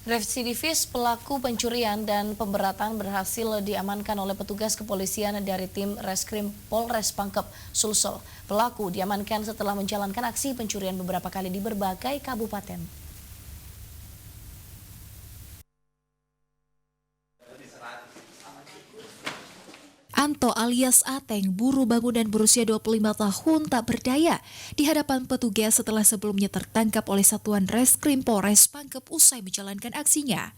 Residivis pelaku pencurian dan pemberatan berhasil diamankan oleh petugas kepolisian dari tim Reskrim Polres Pangkep, Sulsel. Pelaku diamankan setelah menjalankan aksi pencurian beberapa kali di berbagai kabupaten. Anto alias Ateng, buruh bangunan berusia 25 tahun tak berdaya di hadapan petugas setelah sebelumnya tertangkap oleh Satuan Reskrim Polres Pangkep usai menjalankan aksinya.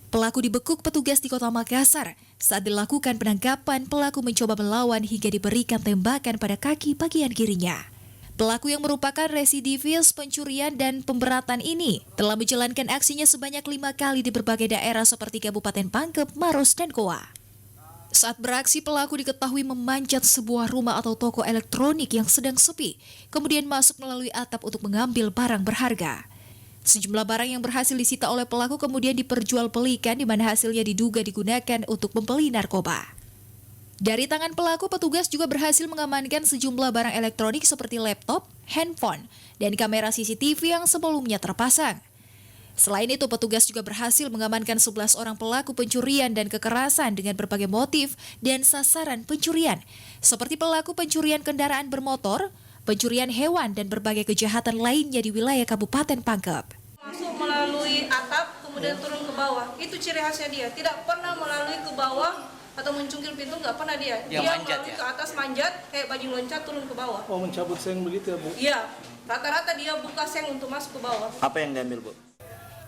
Pelaku dibekuk petugas di Kota Makassar. Saat dilakukan penangkapan, pelaku mencoba melawan hingga diberikan tembakan pada kaki bagian kirinya. Pelaku yang merupakan residivis pencurian dan pemberatan ini telah menjalankan aksinya sebanyak 5 kali di berbagai daerah seperti Kabupaten Pangkep, Maros, dan Goa. Saat beraksi, pelaku diketahui memanjat sebuah rumah atau toko elektronik yang sedang sepi, kemudian masuk melalui atap untuk mengambil barang berharga. Sejumlah barang yang berhasil disita oleh pelaku kemudian diperjualbelikan di mana hasilnya diduga digunakan untuk membeli narkoba. Dari tangan pelaku, petugas juga berhasil mengamankan sejumlah barang elektronik seperti laptop, handphone, dan kamera CCTV yang sebelumnya terpasang. Selain itu, petugas juga berhasil mengamankan 11 orang pelaku pencurian dan kekerasan dengan berbagai motif dan sasaran pencurian, seperti pelaku pencurian kendaraan bermotor, pencurian hewan, dan berbagai kejahatan lainnya di wilayah Kabupaten Pangkep. Masuk melalui atap, kemudian turun ke bawah. Itu ciri khasnya dia. Tidak pernah melalui ke bawah atau mencungkil pintu, nggak pernah dia. Dia melalui ke atas manjat, kayak bajing loncat turun ke bawah. Oh, mencabut seng begitu ya, Bu? Iya, rata-rata dia buka seng untuk masuk ke bawah. Apa yang diambil, Bu?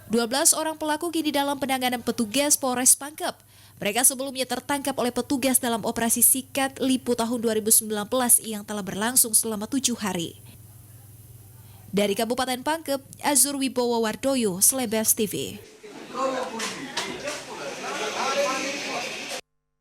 12 orang pelaku kini dalam penanganan petugas Polres Pangkep. Mereka sebelumnya tertangkap oleh petugas dalam operasi Sikat Lipu tahun 2019 yang telah berlangsung selama 7 hari. Dari Kabupaten Pangkep, Azur Wibowo Wardoyo, Slebes TV.